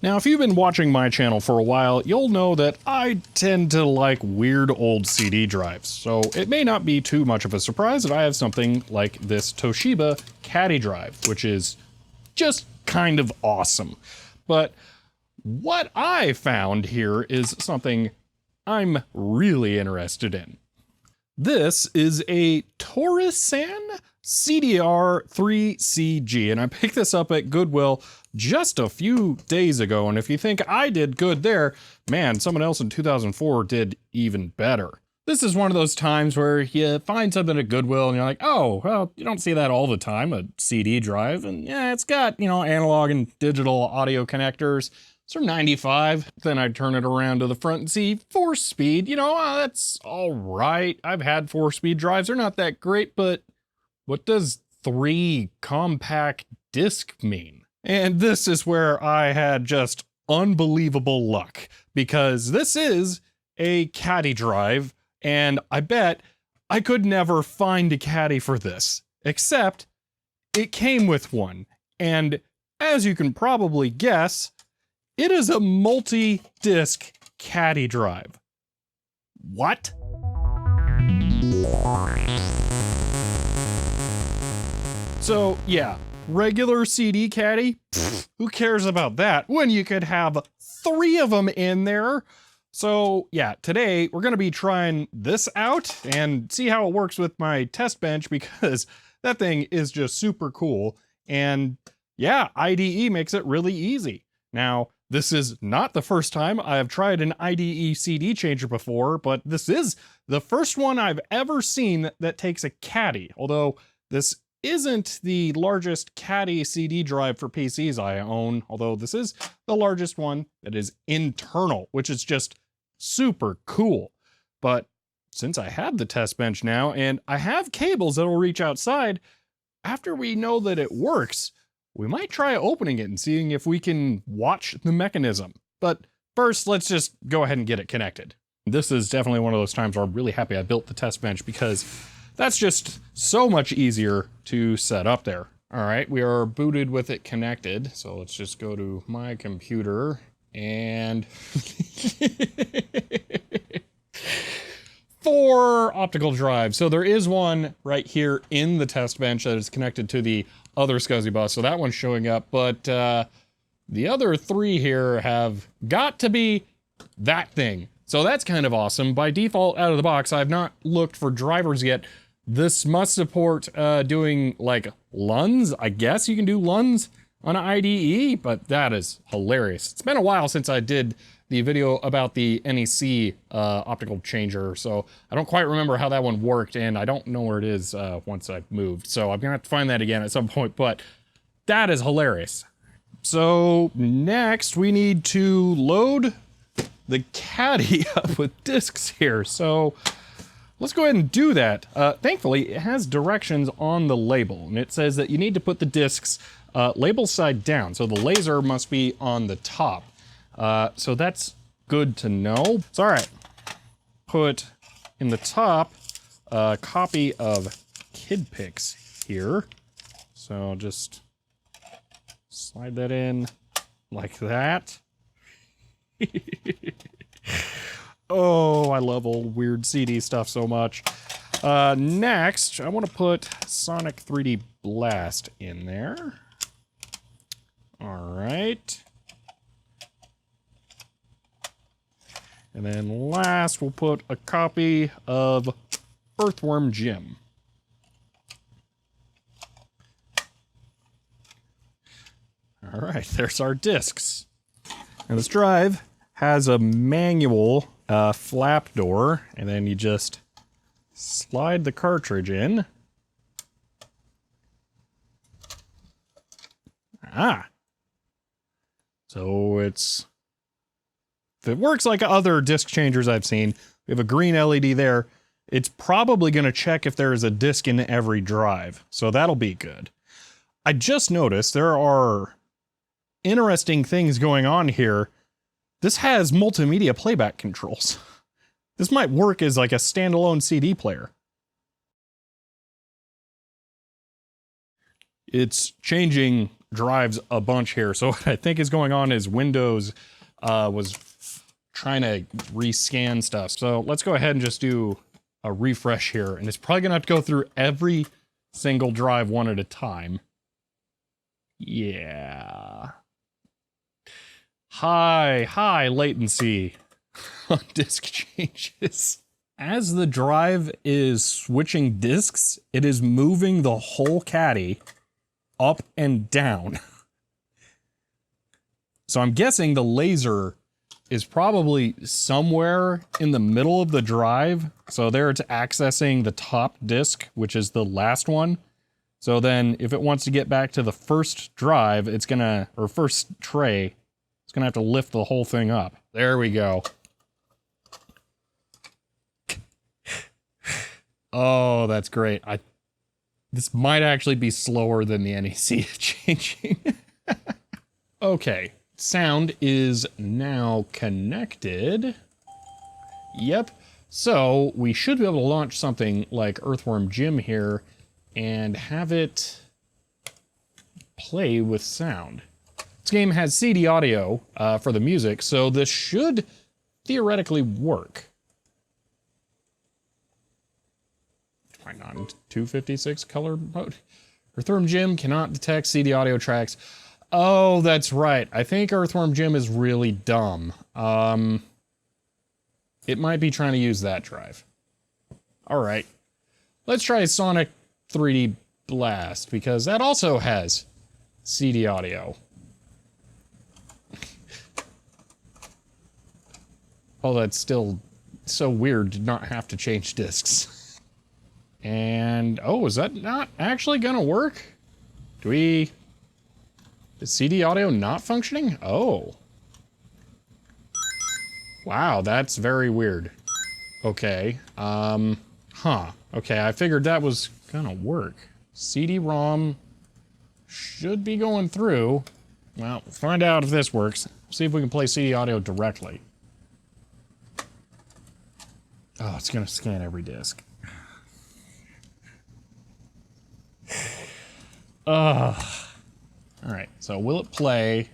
Now, if you've been watching my channel for a while, you'll know that I tend to like weird old CD drives, so it may not be too much of a surprise that I have something like this Toshiba Caddy drive, which is just kind of awesome. But what I found here is something I'm really interested in. This is a Torisan CDR-C3G, and I picked this up at Goodwill just a few days ago, and if you think I did good there, man, someone else in 2004 did even better. This is one of those times where you find something at Goodwill and you're like, oh, well, you don't see that all the time, a CD drive, and yeah, it's got, you know, analog and digital audio connectors. It's from 95. Then I turn it around to the front and see 4-speed. You know, that's all right. I've had 4-speed drives. They're not that great, but what does 3 compact disc mean? And this is where I had just unbelievable luck, because this is a Caddy drive, and I bet I could never find a Caddy for this, except it came with one. And as you can probably guess, it is a multi-disc Caddy drive. What? So yeah, regular CD Caddy? Pfft, who cares about that when you could have 3 of them in there? So yeah, today we're gonna be trying this out and see how it works with my test bench, because that thing is just super cool. And yeah, IDE makes it really easy. Now, this is not the first time I have tried an IDE CD changer before, but this is the first one I've ever seen that takes a Caddy, although this isn't the largest Caddy CD drive for PCs I own, although this is the largest one that is internal, which is just super cool. But since I have the test bench now, and I have cables that'll reach outside, after we know that it works, we might try opening it and seeing if we can watch the mechanism. But first, let's just go ahead and get it connected. This is definitely one of those times where I'm really happy I built the test bench, because that's just so much easier to set up there. All right, we are booted with it connected. So let's just go to my computer and 4 optical drives. So there is one right here in the test bench that is connected to the other SCSI bus. So that one's showing up, but the other 3 here have got to be that thing. So that's kind of awesome. By default, out of the box, I've not looked for drivers yet. This must support doing like LUNs. I guess you can do LUNs on an IDE, but that is hilarious. It's been a while since I did the video about the NEC optical changer, so I don't quite remember how that one worked, and I don't know where it is once I've moved. So I'm gonna have to find that again at some point, but that is hilarious. So next we need to load the Caddy up with discs here. So let's go ahead and do that. Thankfully, it has directions on the label, and it says that you need to put the discs label side down. So the laser must be on the top. So that's good to know. So all right, put in the top a copy of KidPix here. So just slide that in like that. Oh, I love old weird CD stuff so much. Next, I want to put Sonic 3D Blast in there. All right. And then last, we'll put a copy of Earthworm Jim. All right, there's our discs. And this drive has a manual flap door, and then you just slide the cartridge in. Ah. So if it works like other disc changers I've seen, we have a green LED there. It's probably going to check if there is a disc in every drive, so that'll be good. I just noticed there are interesting things going on here. This has multimedia playback controls. This might work as like a standalone CD player. It's changing drives a bunch here. So what I think is going on is Windows was trying to rescan stuff. So let's go ahead and just do a refresh here. And it's probably gonna have to go through every single drive one at a time. Yeah. High latency on disk changes. As the drive is switching disks, it is moving the whole caddy up and down. So I'm guessing the laser is probably somewhere in the middle of the drive. So there it's accessing the top disk, which is the last one. So then if it wants to get back to the first drive, it's gonna, or first tray, it's gonna have to lift the whole thing up. There we go. Oh, that's great. This might actually be slower than the NEC changing. Okay, sound is now connected. Yep. So we should be able to launch something like Earthworm Jim here and have it play with sound. This game has CD audio for the music, so this should theoretically work. Why not 256 color mode? Earthworm Jim cannot detect CD audio tracks. Oh, that's right. I think Earthworm Jim is really dumb. It might be trying to use that drive. All right. Let's try Sonic 3D Blast, because that also has CD audio. Oh, that's still so weird to not have to change discs. And, oh, is that not actually gonna work? Is CD audio not functioning? Oh. Wow, that's very weird. Okay, huh. Okay, I figured that was gonna work. CD-ROM should be going through. Well, find out if this works. See if we can play CD audio directly. Oh, it's gonna scan every disc. Alright, so will it play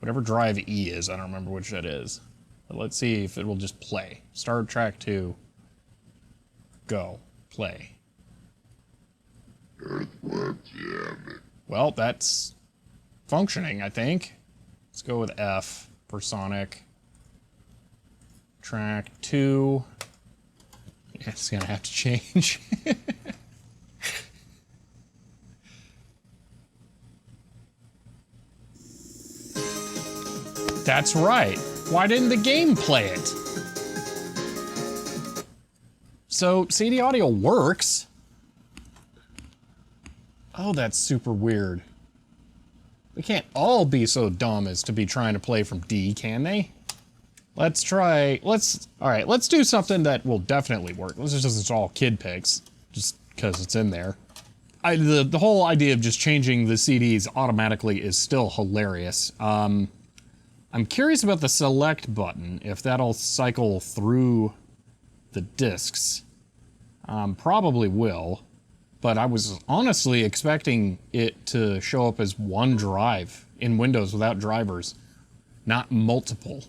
whatever drive E is? I don't remember which that is. But let's see if it will just play. Start track 2. Go. Play. Well, that's functioning, I think. Let's go with F for Sonic. Track 2. It's gonna have to change. That's right. Why didn't the game play it? So, CD audio works. Oh, that's super weird. We can't all be so dumb as to be trying to play from D, can they? Let's do something that will definitely work. Let's just install Kid Picks, just because it's in there. The whole idea of just changing the CDs automatically is still hilarious. I'm curious about the select button, if that'll cycle through the discs. Probably will, but I was honestly expecting it to show up as one drive in Windows without drivers, not multiple.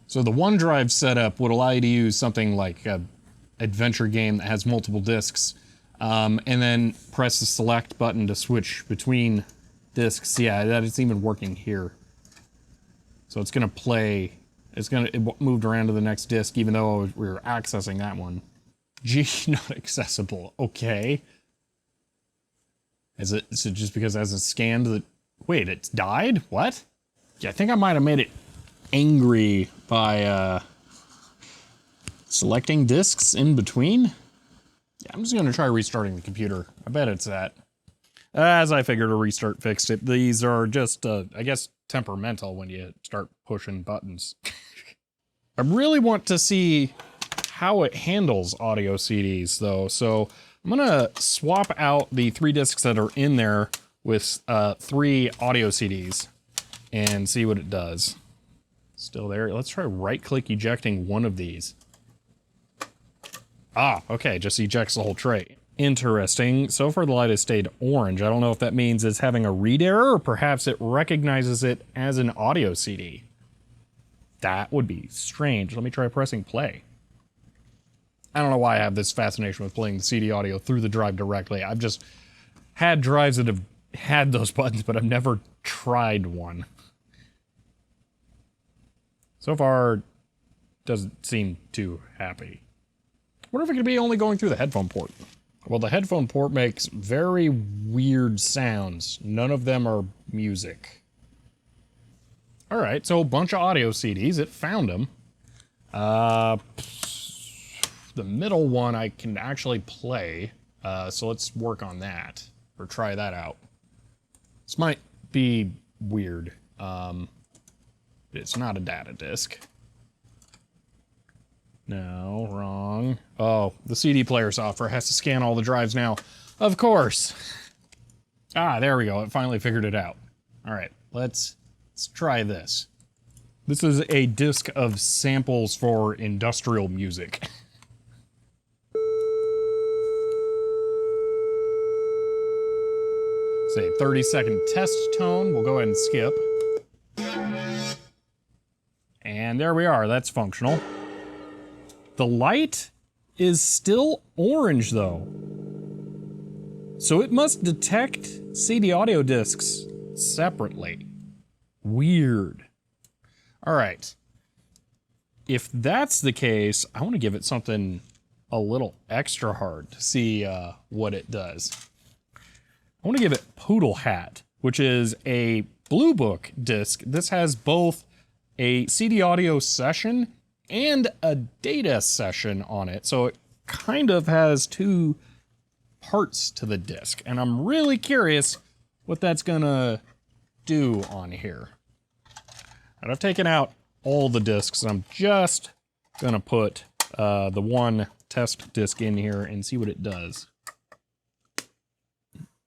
So the OneDrive setup would allow you to use something like an adventure game that has multiple discs, and then press the select button to switch between discs. Yeah, that is even working here. So it's gonna play, it moved around to the next disc even though we were accessing that one. G not accessible, okay. Is it just because as it scanned the, wait, it's died? What? Yeah, I think I might have made it angry by selecting discs in between. Yeah, I'm just gonna try restarting the computer. I bet it's that. As I figured, a restart fixed it. These are just, I guess, temperamental when you start pushing buttons. I really want to see how it handles audio CDs, though. So I'm gonna swap out the 3 discs that are in there with 3 audio CDs and see what it does. Still there. Let's try right-click ejecting one of these. Ah, okay, just ejects the whole tray. interesting. So far the light has stayed orange. I don't know if that means it's having a read error or perhaps it recognizes it as an audio CD. That would be strange. Let me try pressing play. I don't know why I have this fascination with playing the CD audio through the drive directly. I've just had drives that have had those buttons, but I've never tried one. So far, doesn't seem too happy. Wonder if it could be only going through the headphone port. Well, the headphone port makes very weird sounds. None of them are music. Alright, so a bunch of audio CDs. It found them. The middle one I can actually play. So let's work on that. Or try that out. This might be weird. It's not a data disk. No, wrong. Oh, the CD player software has to scan all the drives now. Of course. Ah, there we go. It finally figured it out. All right, let's try this. This is a disc of samples for industrial music. Say 30-second test tone. We'll go ahead and skip. And there we are. That's functional. The light is still orange, though. So it must detect CD audio discs separately. Weird. All right. If that's the case, I want to give it something a little extra hard to see what it does. I want to give it Poodle Hat, which is a Blue Book disc. This has both a CD audio session and a data session on it. So it kind of has two parts to the disc. And I'm really curious what that's gonna do on here. And I've taken out all the discs. I'm just gonna put the one test disc in here and see what it does.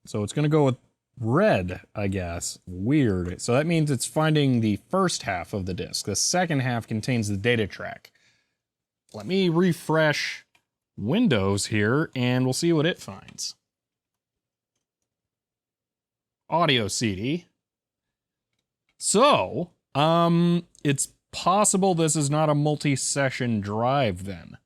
So it's gonna go with red, I guess. Weird. So that means it's finding the first half of the disc. The second half contains the data track. Let me refresh Windows here and we'll see what it finds. Audio CD. So, it's possible this is not a multi-session drive then.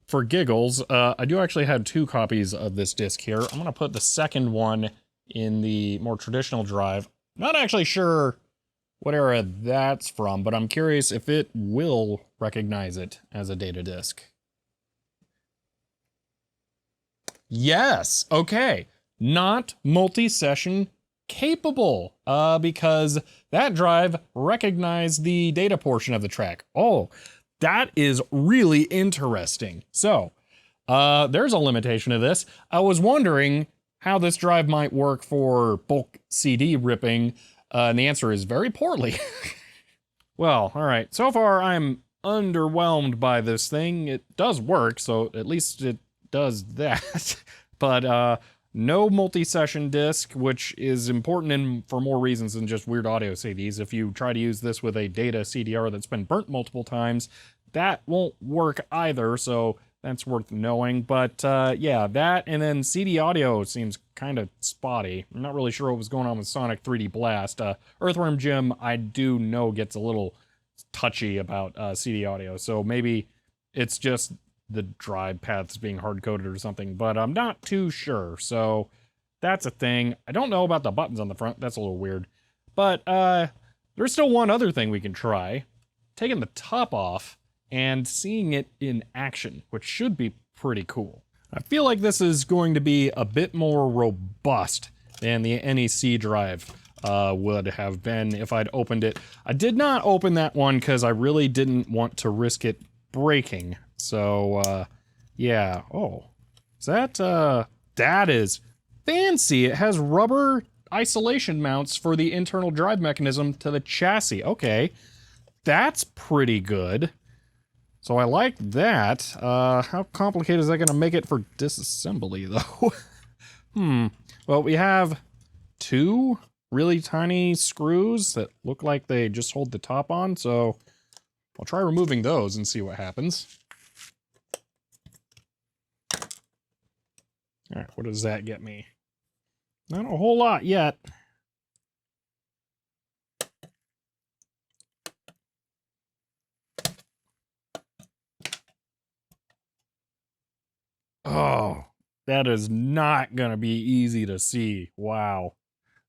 For giggles, I do actually have 2 copies of this disc here. I'm gonna put the second one in the more traditional drive. Not actually sure what era that's from, but I'm curious if it will recognize it as a data disk. Yes, okay. Not multi-session capable, because that drive recognized the data portion of the track. Oh, that is really interesting. So, there's a limitation to this. I was wondering how this drive might work for bulk CD ripping, and the answer is very poorly. Well, all right. So far, I'm underwhelmed by this thing. It does work, so at least it does that. But no multi-session disc, which is important for more reasons than just weird audio CDs. If you try to use this with a data CDR that's been burnt multiple times, that won't work either, so that's worth knowing. But yeah, that and then CD audio seems kind of spotty. I'm not really sure what was going on with Sonic 3D Blast. Earthworm Jim, I do know, gets a little touchy about CD audio, so maybe it's just the drive paths being hard-coded or something, but I'm not too sure, so that's a thing. I don't know about the buttons on the front. That's a little weird. But there's still one other thing we can try. Taking the top off and seeing it in action, which should be pretty cool. I feel like this is going to be a bit more robust than the NEC drive would have been if I'd opened it. I did not open that one because I really didn't want to risk it breaking. So, yeah. Oh, is that, that is fancy. It has rubber isolation mounts for the internal drive mechanism to the chassis. Okay, that's pretty good. So I like that. How complicated is that going to make it for disassembly, though? Well, we have 2 really tiny screws that look like they just hold the top on, so I'll try removing those and see what happens. All right, what does that get me? Not a whole lot yet. Oh, that is not going to be easy to see. Wow.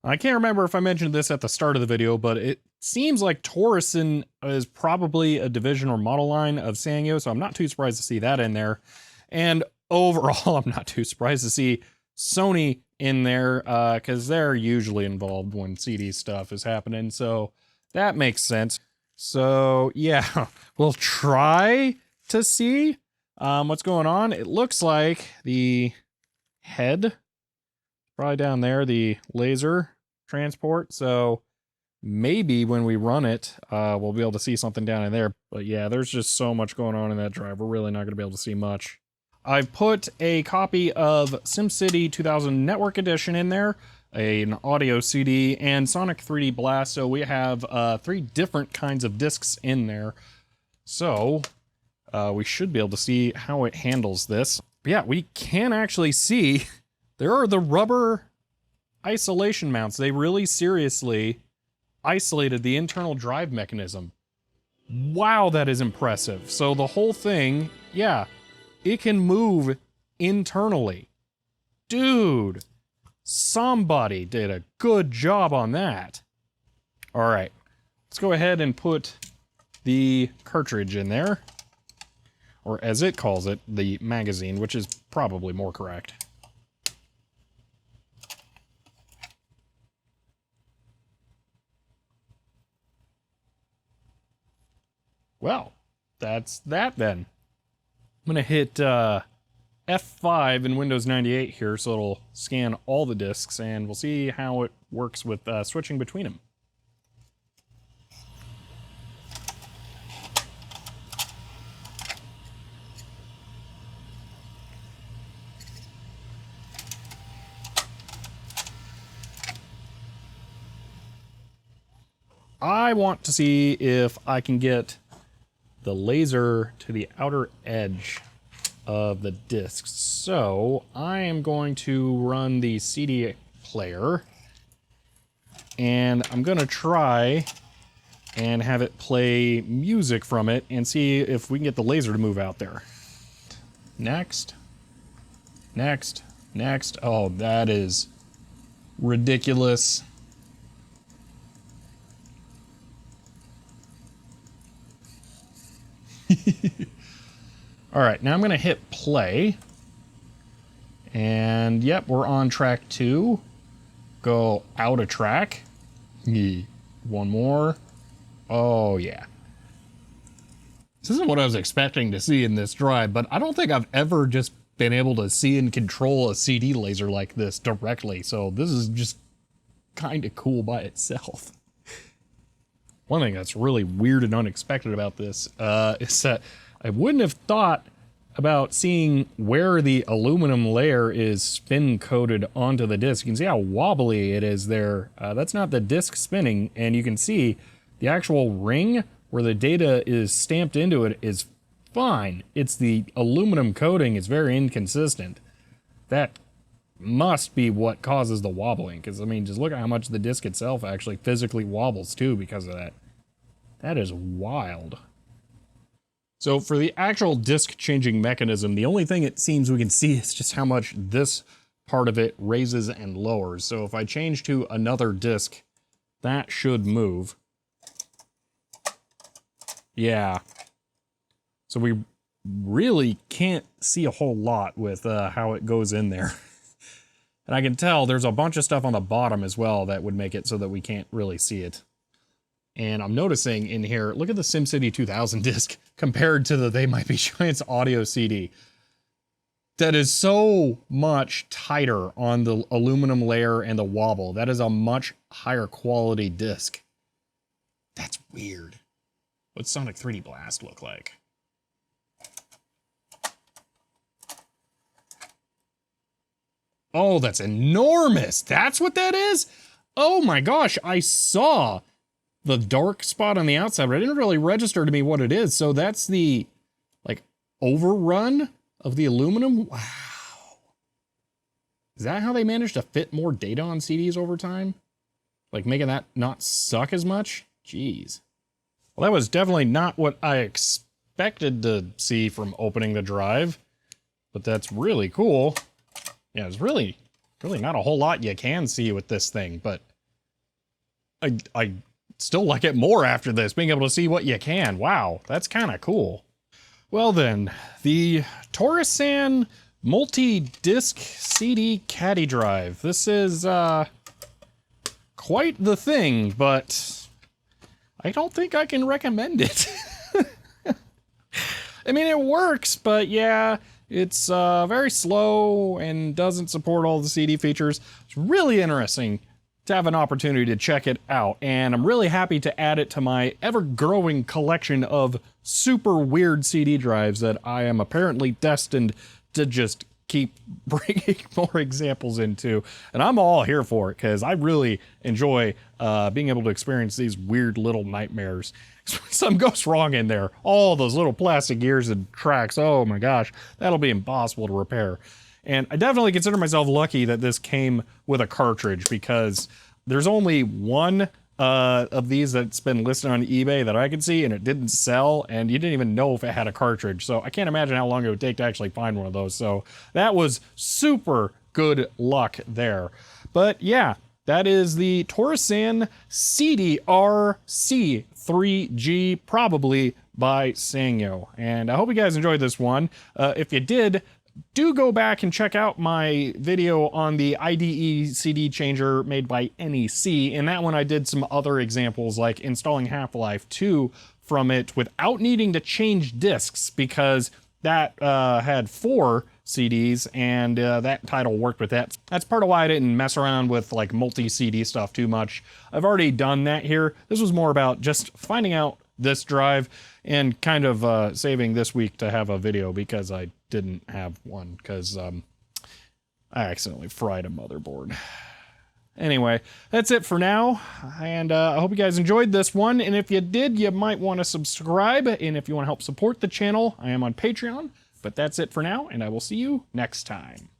I can't remember if I mentioned this at the start of the video, but it seems like Torisan is probably a division or model line of Sanyo, so I'm not too surprised to see that in there. And overall, I'm not too surprised to see Sony in there, because they're usually involved when CD stuff is happening, so that makes sense. So yeah, we'll try to see what's going on. It looks like the head, probably down there, the laser transport. So maybe when we run it, we'll be able to see something down in there. But yeah, there's just so much going on in that drive. We're really not going to be able to see much. I've put a copy of SimCity 2000 Network Edition in there, an audio CD, and Sonic 3D Blast. So we have 3 different kinds of discs in there. So we should be able to see how it handles this. But yeah, we can actually see there are the rubber isolation mounts. They really seriously isolated the internal drive mechanism. Wow, that is impressive. So the whole thing, yeah, it can move internally. Dude, somebody did a good job on that. All right, let's go ahead and put the cartridge in there. Or as it calls it, the magazine, which is probably more correct. Well, that's that then. I'm going to hit F5 in Windows 98 here, so it'll scan all the disks, and we'll see how it works with switching between them. I want to see if I can get the laser to the outer edge of the discs. So I am going to run the CD player, and I'm going to try and have it play music from it and see if we can get the laser to move out there. Next. Next. Next. Oh, that is ridiculous. All right, now I'm going to hit play. And yep, we're on track 2. Go out of track. One more. Oh, yeah. This isn't what I was expecting to see in this drive, but I don't think I've ever just been able to see and control a CD laser like this directly, so this is just kind of cool by itself. One thing that's really weird and unexpected about this is that I wouldn't have thought about seeing where the aluminum layer is spin coated onto the disc. You can see how wobbly it is there. That's not the disc spinning, and you can see the actual ring where the data is stamped into it is fine. It's the aluminum coating is very inconsistent. That must be what causes the wobbling, because I mean, just look at how much the disc itself actually physically wobbles too because of that. That is wild. So for the actual disc changing mechanism, the only thing it seems we can see is just how much this part of it raises and lowers. So if I change to another disc, that should move. Yeah. So we really can't see a whole lot with how it goes in there. And I can tell there's a bunch of stuff on the bottom as well that would make it so that we can't really see it. And I'm noticing in here, look at the SimCity 2000 disc compared to the They Might Be Giants audio CD. That is so much tighter on the aluminum layer and the wobble. That is a much higher quality disc. That's weird. What's Sonic 3D Blast look like? Oh, that's enormous. That's what that is? Oh my gosh, I saw the dark spot on the outside, but it didn't really register to me what it is. So that's the, like, overrun of the aluminum? Wow. Is that how they managed to fit more data on CDs over time? Like making that not suck as much? Jeez. Well, that was definitely not what I expected to see from opening the drive, but that's really cool. Yeah, it's really not a whole lot you can see with this thing, but I still like it more after this, being able to see what you can. Wow, that's kind of cool. Well then, the Torisan multi-disc CD caddy drive. This is quite the thing, but I don't think I can recommend it. I mean, it works, but yeah, it's very slow and doesn't support all the CD features. It's really interesting to have an opportunity to check it out, and I'm really happy to add it to my ever-growing collection of super weird CD drives that I am apparently destined to just keep bringing more examples into, and I'm all here for it because I really enjoy being able to experience these weird little nightmares. Something goes wrong in there, all those little plastic gears and tracks, oh my gosh, that'll be impossible to repair. And I definitely consider myself lucky that this came with a cartridge, because there's only one of these that's been listed on eBay that I could see, and it didn't sell, and you didn't even know if it had a cartridge. So I can't imagine how long it would take to actually find one of those. So that was super good luck there. But yeah, that is the Torisan CDR-C3G, probably by Sanyo. And I hope you guys enjoyed this one. If you did, do go back and check out my video on the IDE CD changer made by NEC. In that one, I did some other examples, like installing Half-Life 2 from it without needing to change discs, because that had 4 CDs, and that title worked with that. That's part of why I didn't mess around with like multi-CD stuff too much. I've already done that here. This was more about just finding out this drive and kind of saving this week to have a video, because I didn't have one, because I accidentally fried a motherboard. Anyway, that's it for now, and I hope you guys enjoyed this one, and if you did, you might want to subscribe, and if you want to help support the channel, I am on Patreon. But that's it for now, and I will see you next time.